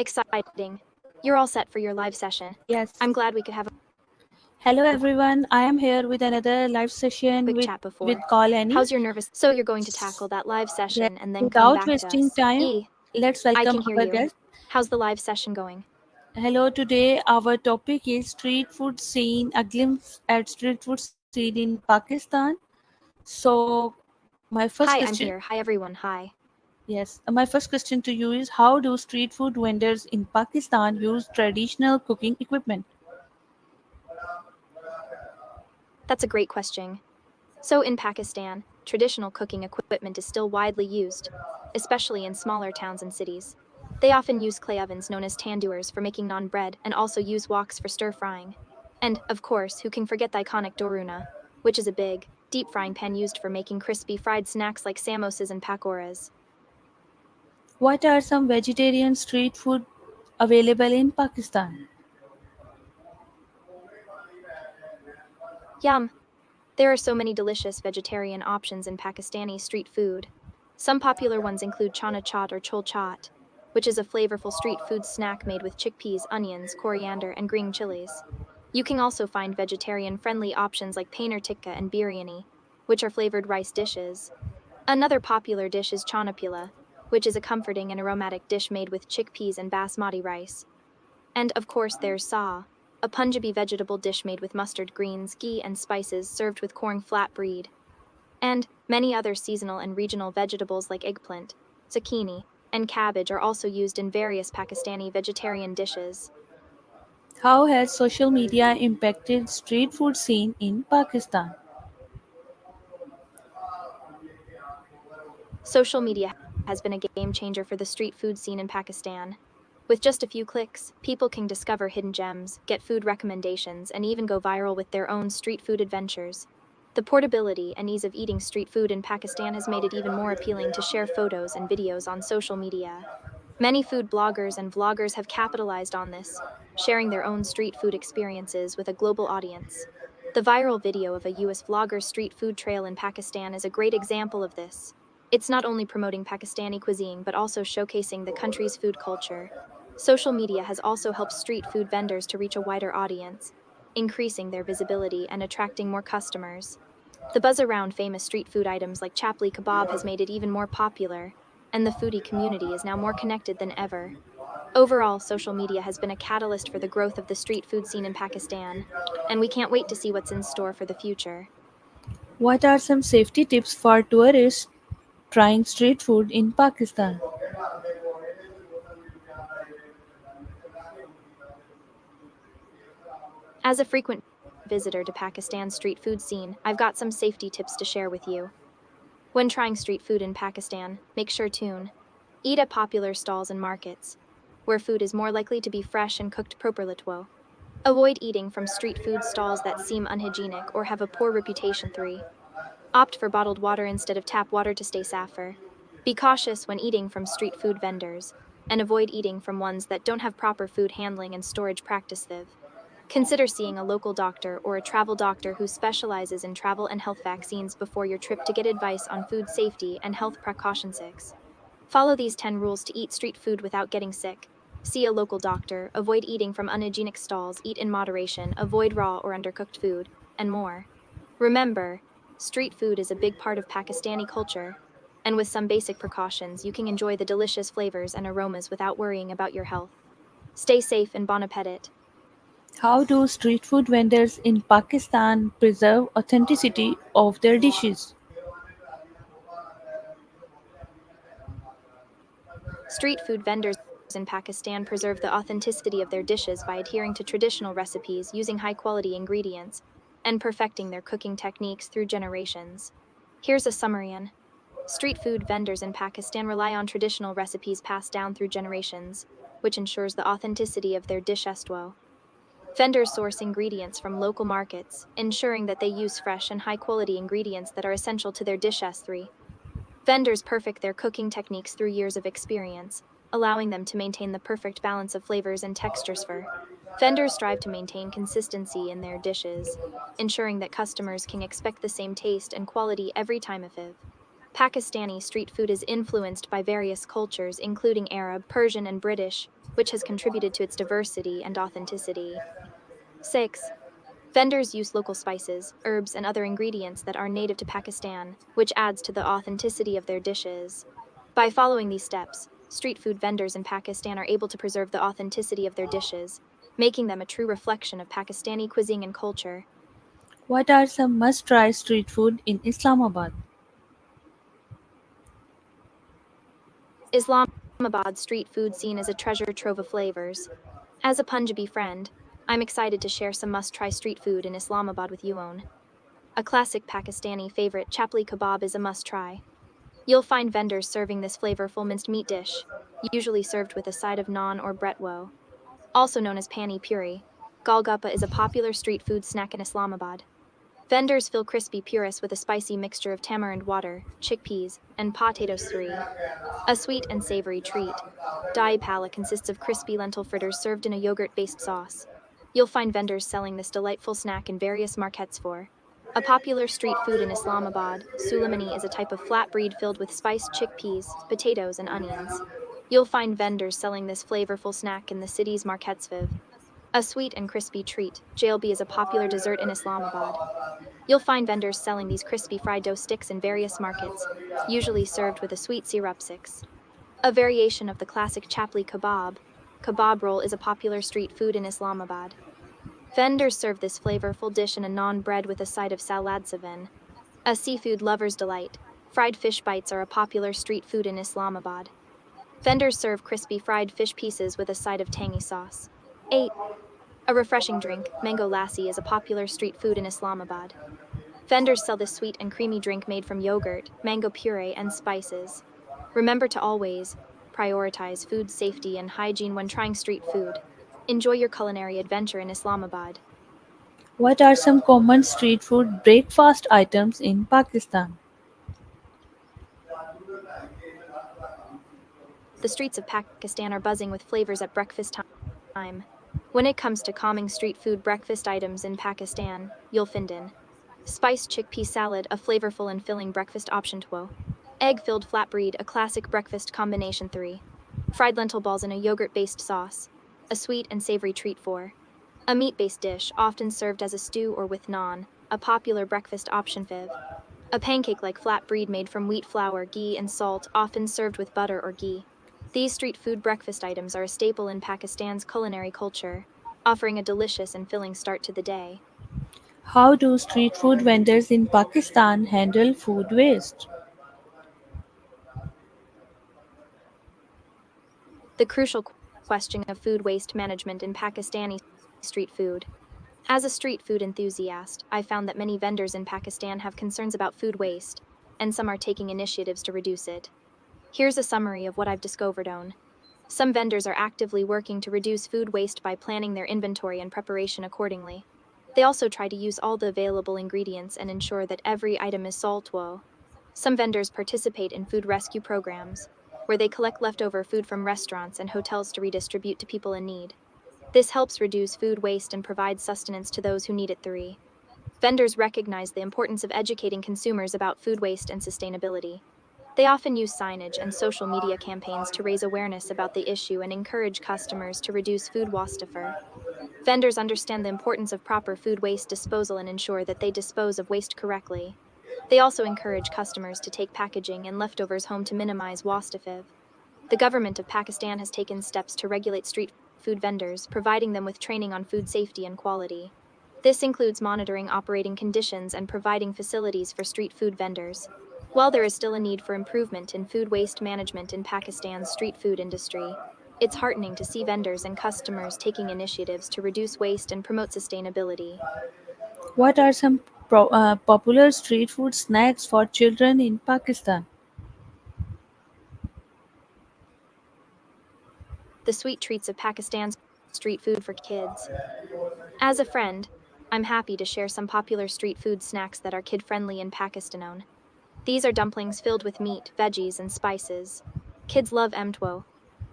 Exciting. You're all set for your live session. Yes. I'm glad we could have a Hello everyone. I am here with another live session quick with chat before. CallAnnie. How's your nervous? So you're going to tackle that live Yes. session and then come Without back to wasting us. time, let's I welcome can hear our you. guest. How's the live session going? Hello. Today our topic is street food scene, a glimpse at street food scene in Pakistan. So my first Hi, I'm question, here. Hi, everyone. Hi. yes, my first question to you is, how do street food vendors in Pakistan use traditional cooking equipment? That's a great question. So in Pakistan, traditional cooking equipment is still widely used, especially in smaller towns and cities. They often use clay ovens known as tandoors for making naan bread and also use woks for stir frying. And, of course, who can forget the iconic doruna, which is a big, deep frying pan used for making crispy fried snacks like samosas and pakoras. What are some vegetarian street food available in Pakistan? Yum! There are so many delicious vegetarian options in Pakistani street food. Some popular ones include chana chaat or chol chaat, which is a flavorful street food snack made with chickpeas, onions, coriander, and green chilies. You can also find vegetarian-friendly options like paneer tikka and biryani, which are flavored rice dishes. Another popular dish is chana pila, which is a comforting and aromatic dish made with chickpeas and basmati rice. And of course there's sa, a Punjabi vegetable dish made with mustard greens, ghee, and spices served with corn flat bread. And many other seasonal and regional vegetables like eggplant, zucchini, and cabbage are also used in various Pakistani vegetarian dishes. How has social media impacted street food scene in Pakistan? Social media has been a game changer for the street food scene in Pakistan. With just a few clicks, people can discover hidden gems, get food recommendations, and even go viral with their own street food adventures. The portability and ease of eating street food in Pakistan has made it even more appealing to share photos and videos on social media. Many food bloggers and vloggers have capitalized on this, sharing their own street food experiences with a global audience. The viral video of a US vlogger's street food trail in Pakistan is a great example of this. It's not only promoting Pakistani cuisine but also showcasing the country's food culture. Social media has also helped street food vendors to reach a wider audience, increasing their visibility and attracting more customers. The buzz around famous street food items like chapli kebab has made it even more popular, and the foodie community is now more connected than ever. Overall, social media has been a catalyst for the growth of the street food scene in Pakistan, and we can't wait to see what's in store for the future. What are some safety tips for tourists trying street food in Pakistan? As a frequent visitor to Pakistan's street food scene, I've got some safety tips to share with you. When trying street food in Pakistan, make sure to eat at popular stalls and markets, where food is more likely to be fresh and cooked properly. Avoid eating from street food stalls that seem unhygienic or have a poor reputation. 3. Opt for bottled water instead of tap water to stay safer. Be cautious when eating from street food vendors, and avoid eating from ones that don't have proper food handling and storage practices. Consider seeing a local doctor or a travel doctor who specializes in travel and health vaccines before your trip to get advice on food safety and health precautions. 6. Follow these 10 rules to eat street food without getting sick. See a local doctor, avoid eating from unhygienic stalls, eat in moderation, avoid raw or undercooked food, and more. Remember, street food is a big part of Pakistani culture, and with some basic precautions, you can enjoy the delicious flavors and aromas without worrying about your health. Stay safe and bon appetit. How do street food vendors in Pakistan preserve authenticity of their dishes? Street food vendors in Pakistan preserve the authenticity of their dishes by adhering to traditional recipes, using high-quality ingredients, and perfecting their cooking techniques through generations. Here's a summary on street food vendors in Pakistan rely on traditional recipes passed down through generations, which ensures the authenticity of their dish esto. Vendors source ingredients from local markets, ensuring that they use fresh and high-quality ingredients that are essential to their dish. 3. Vendors perfect their cooking techniques through years of experience, allowing them to maintain the perfect balance of flavors and textures. Vendors strive to maintain consistency in their dishes, ensuring that customers can expect the same taste and quality every time. Pakistani street food is influenced by various cultures, including Arab, Persian, and British, which has contributed to its diversity and authenticity. 6. Vendors use local spices, herbs, and other ingredients that are native to Pakistan, which adds to the authenticity of their dishes. By following these steps, street food vendors in Pakistan are able to preserve the authenticity of their dishes, making them a true reflection of Pakistani cuisine and culture. What are some must-try street food in Islamabad? Islamabad's street food scene is a treasure trove of flavors. As a Punjabi friend, I'm excited to share some must-try street food in Islamabad with you. A classic Pakistani favorite, chapli kebab, is a must-try. You'll find vendors serving this flavorful minced meat dish, usually served with a side of naan or bretwo. Also known as pani puri, golgappa is a popular street food snack in Islamabad. Vendors fill crispy puris with a spicy mixture of tamarind water, chickpeas, and potatoes. 3. A sweet and savory treat. Dahi pala consists of crispy lentil fritters served in a yogurt-based sauce. You'll find vendors selling this delightful snack in various markets. 4. A popular street food in Islamabad, suleimani is a type of flat bread filled with spiced chickpeas, potatoes, and onions. You'll find vendors selling this flavorful snack in the city's markets. 5. A sweet and crispy treat, jalebi is a popular dessert in Islamabad. You'll find vendors selling these crispy fried dough sticks in various markets, usually served with a sweet syrup. 6. A variation of the classic chapli kebab, kebab roll is a popular street food in Islamabad. Vendors serve this flavorful dish in a naan bread with a side of salad. 7. A seafood lover's delight, fried fish bites are a popular street food in Islamabad. Vendors serve crispy fried fish pieces with a side of tangy sauce. 8. A refreshing drink, mango lassi, is a popular street food in Islamabad. Vendors sell this sweet and creamy drink made from yogurt, mango puree, and spices. Remember to always prioritize food safety and hygiene when trying street food. Enjoy your culinary adventure in Islamabad. What are some common street food breakfast items in Pakistan? The streets of Pakistan are buzzing with flavors at breakfast time. When it comes to calming street food breakfast items in Pakistan, you'll find in spiced chickpea salad, a flavorful and filling breakfast option. 2. Egg-filled flatbread, a classic breakfast combination. 3. Fried lentil balls in a yogurt-based sauce, a sweet and savory treat. 4. A meat-based dish, often served as a stew or with naan, a popular breakfast option. 5. A pancake-like flatbread made from wheat flour, ghee, and salt, often served with butter or ghee. These street food breakfast items are a staple in Pakistan's culinary culture, offering a delicious and filling start to the day. How do street food vendors in Pakistan handle food waste? The crucial question of food waste management in Pakistani street food. As a street food enthusiast, I found that many vendors in Pakistan have concerns about food waste, and some are taking initiatives to reduce it. Here's a summary of what I've discovered. Some vendors are actively working to reduce food waste by planning their inventory and preparation accordingly. They also try to use all the available ingredients and ensure that every item is saltwo. Some vendors participate in food rescue programs, where they collect leftover food from restaurants and hotels to redistribute to people in need. This helps reduce food waste and provides sustenance to those who need it. 3. Vendors recognize the importance of educating consumers about food waste and sustainability. They often use signage and social media campaigns to raise awareness about the issue and encourage customers to reduce food waste. Vendors understand the importance of proper food waste disposal and ensure that they dispose of waste correctly. They also encourage customers to take packaging and leftovers home to minimize waste. The government of Pakistan has taken steps to regulate street food vendors, providing them with training on food safety and quality. This includes monitoring operating conditions and providing facilities for street food vendors. While there is still a need for improvement in food waste management in Pakistan's street food industry, it's heartening to see vendors and customers taking initiatives to reduce waste and promote sustainability. What are some popular street food snacks for children in Pakistan? The sweet treats of Pakistan's street food for kids. As a friend, I'm happy to share some popular street food snacks that are kid-friendly in Pakistan. These are dumplings filled with meat, veggies, and spices. Kids love emtwo.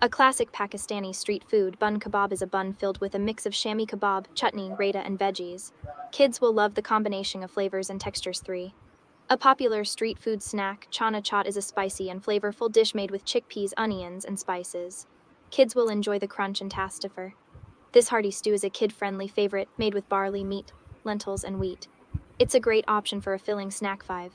A classic Pakistani street food, bun kebab is a bun filled with a mix of shami kebab, chutney, raita, and veggies. Kids will love the combination of flavors and textures. 3. A popular street food snack, chana chaat is a spicy and flavorful dish made with chickpeas, onions, and spices. Kids will enjoy the crunch and tastifer. This hearty stew is a kid-friendly favorite made with barley, meat, lentils, and wheat. It's a great option for a filling snack. 5.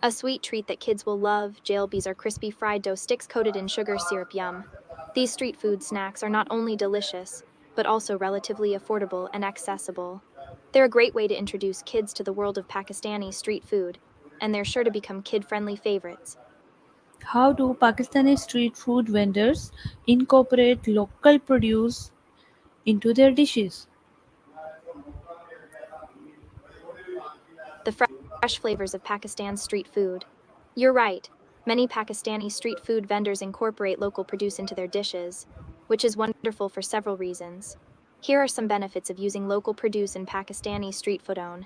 A sweet treat that kids will love, jalebis are crispy fried dough sticks coated in sugar syrup. Yum. These street food snacks are not only delicious, but also relatively affordable and accessible. They're a great way to introduce kids to the world of Pakistani street food, and they're sure to become kid-friendly favorites. How do Pakistani street food vendors incorporate local produce into their dishes? The fresh flavors of Pakistan's street food. You're right. Many Pakistani street food vendors incorporate local produce into their dishes, which is wonderful for several reasons. Here are some benefits of using local produce in Pakistani street food.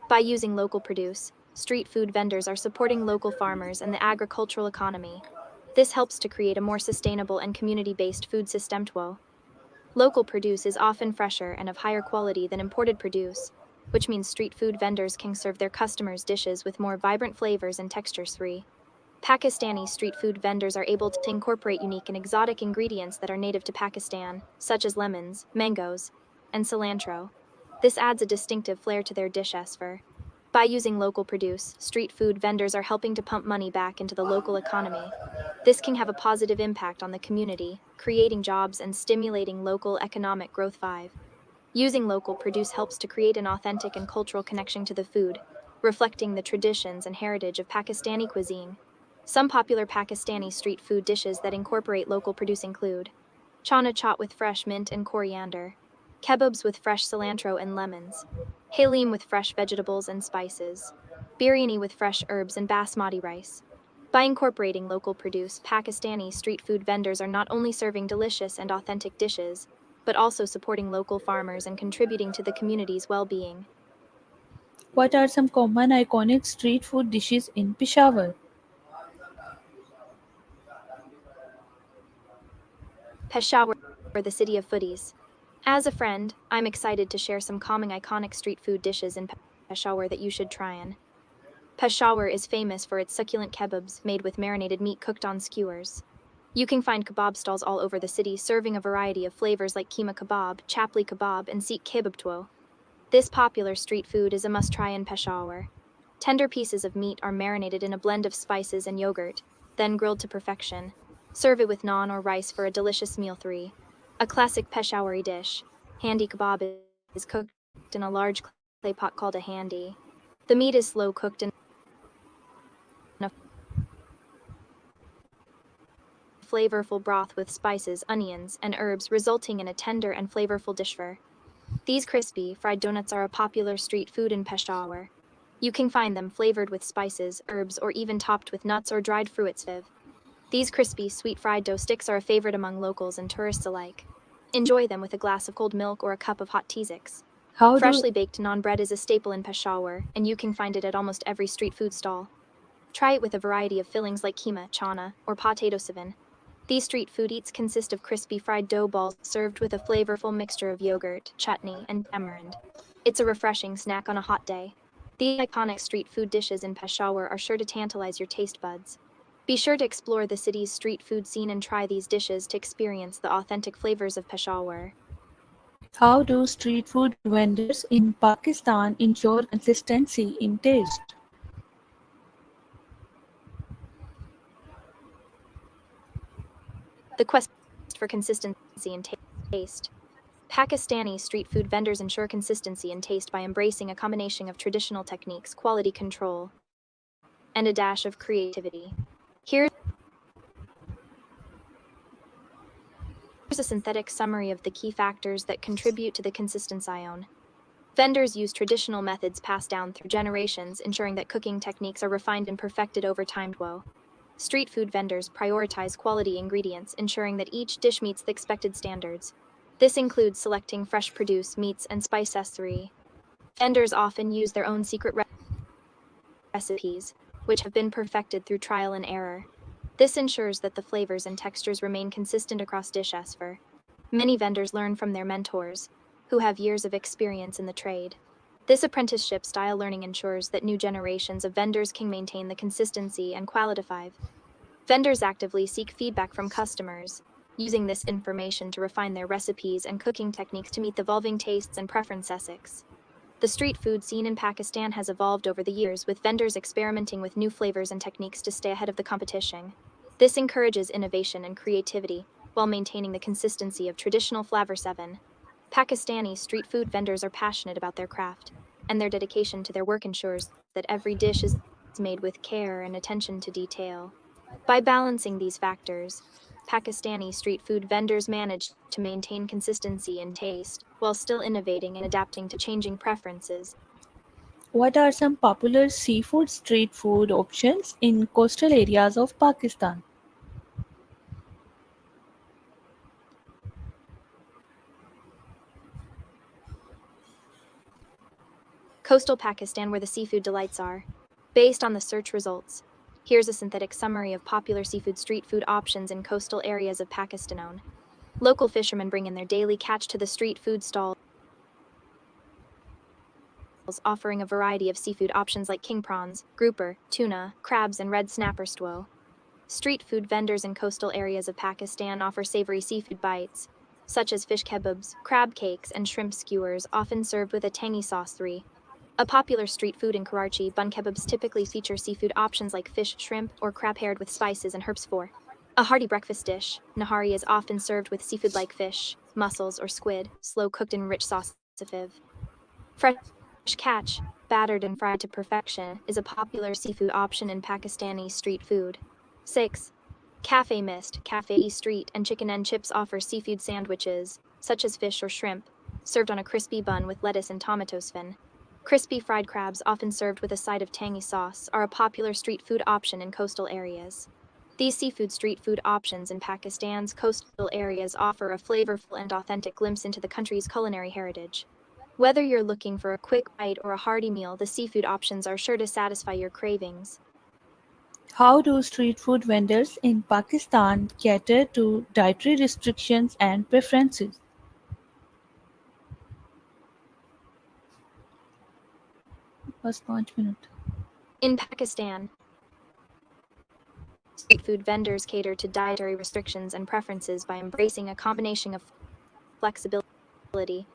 By using local produce, street food vendors are supporting local farmers and the agricultural economy. This helps to create a more sustainable and community-based food system. Local produce is often fresher and of higher quality than imported produce, which means street food vendors can serve their customers dishes with more vibrant flavors and textures. 3. Pakistani street food vendors are able to incorporate unique and exotic ingredients that are native to Pakistan, such as lemons, mangoes, and cilantro. This adds a distinctive flair to their dishes. By using local produce, street food vendors are helping to pump money back into the local economy. This can have a positive impact on the community, creating jobs and stimulating local economic growth. 5. Using local produce helps to create an authentic and cultural connection to the food, reflecting the traditions and heritage of Pakistani cuisine. Some popular Pakistani street food dishes that incorporate local produce include chana chaat with fresh mint and coriander, kebabs with fresh cilantro and lemons, halim with fresh vegetables and spices, biryani with fresh herbs and basmati rice. By incorporating local produce, Pakistani street food vendors are not only serving delicious and authentic dishes, but also supporting local farmers and contributing to the community's well-being. What are some common iconic street food dishes in Peshawar? Peshawar, the city of foodies. As a friend, I'm excited to share some common iconic street food dishes in Peshawar that you should try on. Peshawar is famous for its succulent kebabs made with marinated meat cooked on skewers. You can find kebab stalls all over the city serving a variety of flavors like keema kebab, chapli kebab, and seek kebab. This popular street food is a must-try in Peshawar. Tender pieces of meat are marinated in a blend of spices and yogurt, then grilled to perfection. Serve it with naan or rice for a delicious meal. 3. A classic Peshawari dish. Handi kebab is cooked in a large clay pot called a handi. The meat is slow cooked in a flavorful broth with spices, onions, and herbs, resulting in a tender and flavorful dish. These crispy, fried donuts are a popular street food in Peshawar. You can find them flavored with spices, herbs, or even topped with nuts or dried fruits. These crispy, sweet fried dough sticks are a favorite among locals and tourists alike. Enjoy them with a glass of cold milk or a cup of hot teasix. How do Freshly baked naan bread is a staple in Peshawar, and you can find it at almost every street food stall. Try it with a variety of fillings like keema, chana, or potato savin. These street food eats consist of crispy fried dough balls served with a flavorful mixture of yogurt, chutney, and tamarind. It's a refreshing snack on a hot day. These iconic street food dishes in Peshawar are sure to tantalize your taste buds. Be sure to explore the city's street food scene and try these dishes to experience the authentic flavors of Peshawar. how do street food vendors in Pakistan ensure consistency in taste? The quest for consistency in taste. Pakistani street food vendors ensure consistency in taste by embracing a combination of traditional techniques, quality control, and a dash of creativity. Here's a synthetic summary of the key factors that contribute to the consistency. Vendors use traditional methods passed down through generations, ensuring that cooking techniques are refined and perfected over time. Street food vendors prioritize quality ingredients, ensuring that each dish meets the expected standards. This includes selecting fresh produce, meats, and spices. 3. Vendors often use their own secret recipes, which have been perfected through trial and error. This ensures that the flavors and textures remain consistent across dishes. Many vendors learn from their mentors, who have years of experience in the trade. This apprenticeship-style learning ensures that new generations of vendors can maintain the consistency and quality. Vendors actively seek feedback from customers, using this information to refine their recipes and cooking techniques to meet the evolving tastes and preferences. The street food scene in Pakistan has evolved over the years, with vendors experimenting with new flavors and techniques to stay ahead of the competition. This encourages innovation and creativity, while maintaining the consistency of traditional flavor. 7. Pakistani street food vendors are passionate about their craft, and their dedication to their work ensures that every dish is made with care and attention to detail. By balancing these factors, Pakistani street food vendors manage to maintain consistency in taste while still innovating and adapting to changing preferences. What are some popular seafood street food options in coastal areas of Pakistan? Coastal Pakistan, where the seafood delights are. Based on the search results, here's a synthetic summary of popular seafood street food options in coastal areas of Pakistan. Local fishermen bring in their daily catch to the street food stalls, offering a variety of seafood options like king prawns, grouper, tuna, crabs, and red snapper stew. Street food vendors in coastal areas of Pakistan offer savory seafood bites, such as fish kebabs, crab cakes, and shrimp skewers, often served with a tangy sauce. 3. A popular street food in Karachi, bun kebabs typically feature seafood options like fish, shrimp, or crab paired with spices and herbs. 4. A hearty breakfast dish, nahari is often served with seafood like fish, mussels, or squid, slow cooked in rich sauce. 5. Fresh catch, battered and fried to perfection, is a popular seafood option in Pakistani street food. 6. Cafe Mist, Cafe Street, and Chicken and Chips offer seafood sandwiches, such as fish or shrimp, served on a crispy bun with lettuce and tomato fin. Crispy fried crabs, often served with a side of tangy sauce, are a popular street food option in coastal areas. These seafood street food options in Pakistan's coastal areas offer a flavorful and authentic glimpse into the country's culinary heritage. Whether you're looking for a quick bite or a hearty meal, the seafood options are sure to satisfy your cravings. How do street food vendors in Pakistan cater to dietary restrictions and preferences? बस 5 minute. In Pakistan, street food vendors cater to dietary restrictions and preferences by embracing a combination of flexibility,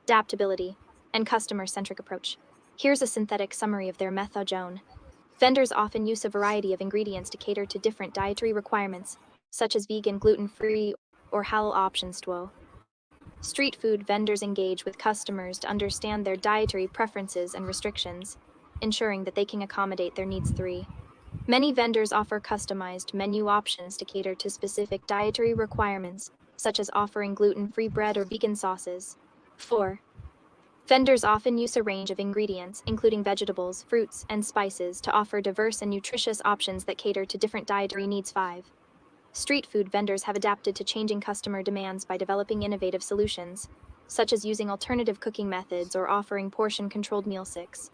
adaptability, and customer-centric approach. Here's a synthetic summary of their method. Vendors often use a variety of ingredients to cater to different dietary requirements, such as vegan, gluten-free, or halal options. 2. Street food vendors engage with customers to understand their dietary preferences and restrictions, ensuring that they can accommodate their needs. 3. Many vendors offer customized menu options to cater to specific dietary requirements, such as offering gluten-free bread or vegan sauces. 4. Vendors often use a range of ingredients, including vegetables, fruits, and spices, to offer diverse and nutritious options that cater to different dietary needs. 5. Street food vendors have adapted to changing customer demands by developing innovative solutions, such as using alternative cooking methods or offering portion-controlled meals. 6.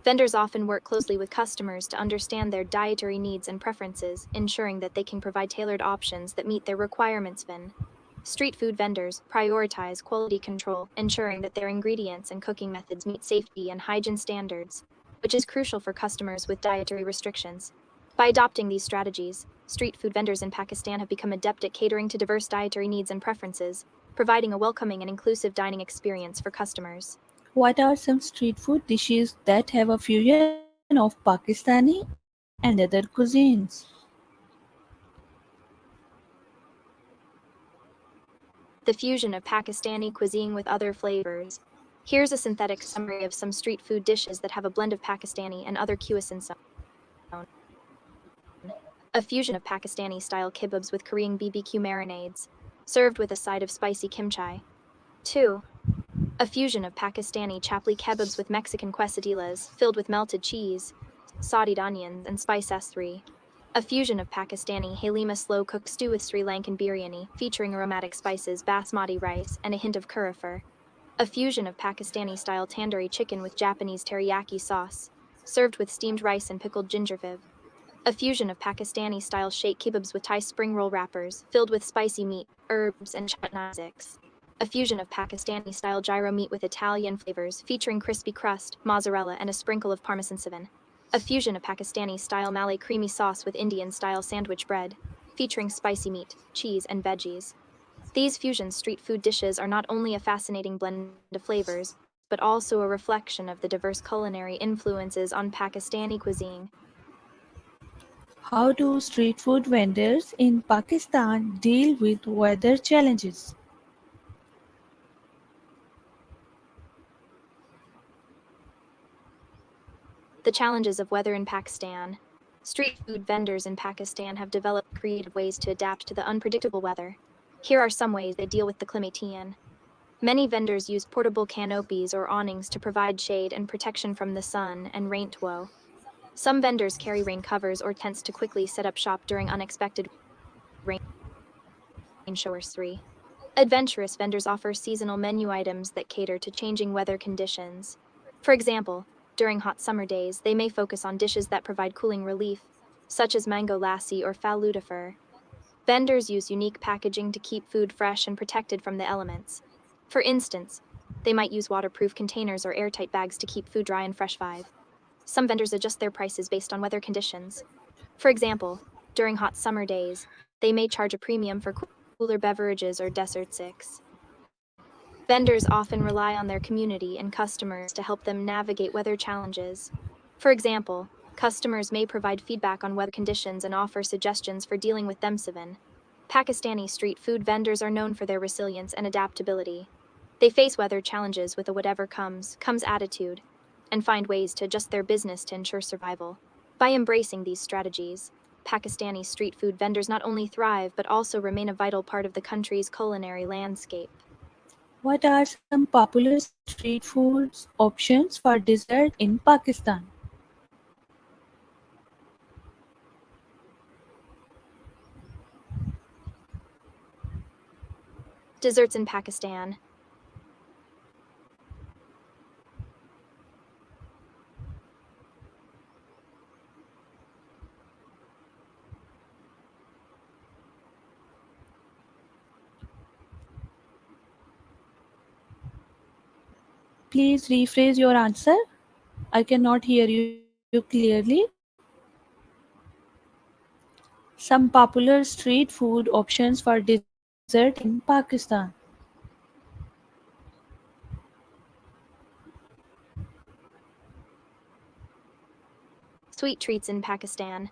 Vendors often work closely with customers to understand their dietary needs and preferences, ensuring that they can provide tailored options that meet their requirements. Street food vendors prioritize quality control, ensuring that their ingredients and cooking methods meet safety and hygiene standards, which is crucial for customers with dietary restrictions. By adopting these strategies, street food vendors in Pakistan have become adept at catering to diverse dietary needs and preferences, providing a welcoming and inclusive dining experience for customers. What are some street food dishes that have a fusion of Pakistani and other cuisines? The fusion of Pakistani cuisine with other flavors. Here's a synthetic summary of some street food dishes that have a blend of Pakistani and other cuisines. A fusion of Pakistani-style kebabs with Korean BBQ marinades, served with a side of spicy kimchi. 2. A fusion of Pakistani chapli kebabs with Mexican quesadillas, filled with melted cheese, sauteed onions, and spice. 3. A fusion of Pakistani halima slow-cooked stew with Sri Lankan biryani, featuring aromatic spices, basmati rice, and a hint of curry fur. A fusion of Pakistani-style tandoori chicken with Japanese teriyaki sauce, served with steamed rice and pickled gingerbread. A fusion of Pakistani-style sheikh kebabs with Thai spring roll wrappers, filled with spicy meat, herbs, and chutneys. a fusion of Pakistani-style gyro meat with Italian flavors featuring crispy crust, mozzarella, and a sprinkle of Parmesan cinnamon. A fusion of Pakistani-style Malay creamy sauce with Indian-style sandwich bread, featuring spicy meat, cheese, and veggies. These fusion street food dishes are not only a fascinating blend of flavors, but also a reflection of the diverse culinary influences on Pakistani cuisine. How do street food vendors in Pakistan deal with weather challenges? The challenges of weather in Pakistan. Street food vendors in Pakistan have developed creative ways to adapt to the unpredictable weather. Here are some ways they deal with the climate. Many vendors use portable canopies or awnings to provide shade and protection from the sun and rain. Some vendors carry rain covers or tents to quickly set up shop during unexpected rain showers. 3. Adventurous vendors offer seasonal menu items that cater to changing weather conditions. For example, during hot summer days, they may focus on dishes that provide cooling relief, such as mango lassi or faluda fur. Vendors use unique packaging to keep food fresh and protected from the elements. For instance, they might use waterproof containers or airtight bags to keep food dry and fresh. 5. Some vendors adjust their prices based on weather conditions. For example, during hot summer days, they may charge a premium for cooler beverages or desserts. 6. Vendors often rely on their community and customers to help them navigate weather challenges. For example, customers may provide feedback on weather conditions and offer suggestions for dealing with them. 7. Pakistani street food vendors are known for their resilience and adaptability. They face weather challenges with a whatever comes attitude, and find ways to adjust their business to ensure survival. By embracing these strategies, Pakistani street food vendors not only thrive but also remain a vital part of the country's culinary landscape. What are some popular street food options for dessert in Pakistan? Desserts in Pakistan. Please rephrase your answer. I cannot hear you clearly. Some popular street food options for dessert in Pakistan. Sweet treats in Pakistan.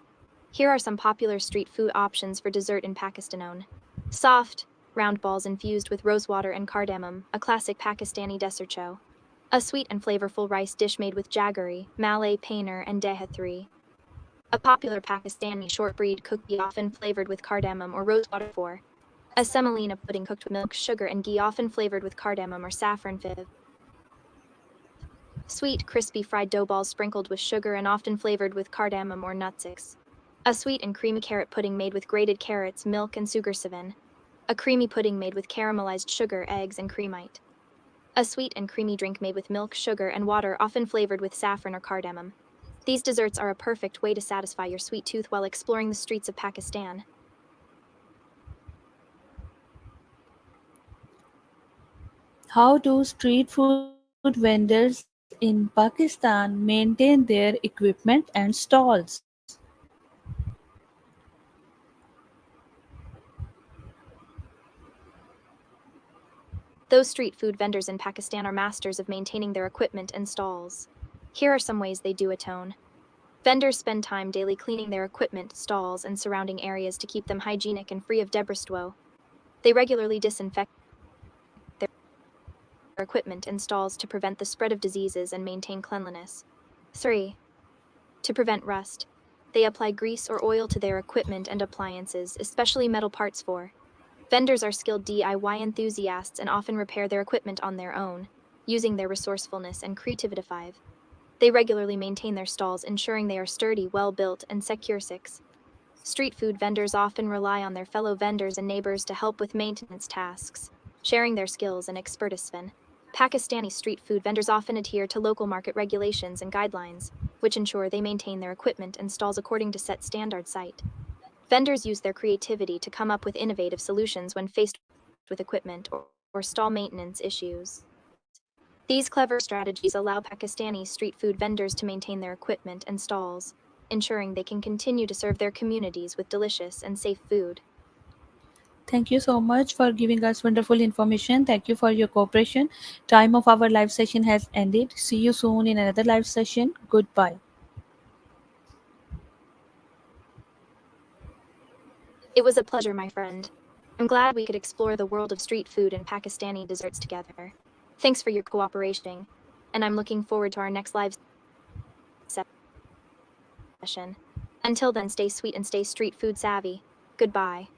Here are some popular street food options for dessert in Pakistan. Soft, round balls infused with rosewater and cardamom, a classic Pakistani dessert show. A sweet and flavorful rice dish made with jaggery, Malay paneer, and deha. 3. A popular Pakistani shortbread cookie often flavored with cardamom or rosewater. 4. A semolina pudding cooked with milk, sugar, and ghee often flavored with cardamom or saffron. 5. Sweet, crispy fried dough balls sprinkled with sugar and often flavored with cardamom or nuts. 6. A sweet and creamy carrot pudding made with grated carrots, milk, and sugar. 7. A creamy pudding made with caramelized sugar, eggs, and cremite. A sweet and creamy drink made with milk, sugar, and water, often flavored with saffron or cardamom. These desserts are a perfect way to satisfy your sweet tooth while exploring the streets of Pakistan. How do street food vendors in Pakistan maintain their equipment and stalls? Those street food vendors in Pakistan are masters of maintaining their equipment and stalls. Here are some ways they do atone. Vendors spend time daily cleaning their equipment, stalls, and surrounding areas to keep them hygienic and free of debris. They regularly disinfect their equipment and stalls to prevent the spread of diseases and maintain cleanliness. 3. To prevent rust, they apply grease or oil to their equipment and appliances, especially metal parts. 4. Vendors are skilled DIY enthusiasts and often repair their equipment on their own, using their resourcefulness and creativity. 5. They regularly maintain their stalls, ensuring they are sturdy, well-built, and secure. 6. Street food vendors often rely on their fellow vendors and neighbors to help with maintenance tasks, sharing their skills and expertise. Pakistani street food vendors often adhere to local market regulations and guidelines, which ensure they maintain their equipment and stalls according to set standards. Vendors use their creativity to come up with innovative solutions when faced with equipment or or stall maintenance issues. These clever strategies allow Pakistani street food vendors to maintain their equipment and stalls, ensuring they can continue to serve their communities with delicious and safe food. Thank you so much for giving us wonderful information. Thank you for your cooperation. Time of our live session has ended. See you soon in another live session. Goodbye. It was a pleasure, my friend. I'm glad we could explore the world of street food and Pakistani desserts together. Thanks for your cooperation, and I'm looking forward to our next live session. Until then, stay sweet and stay street food savvy. Goodbye.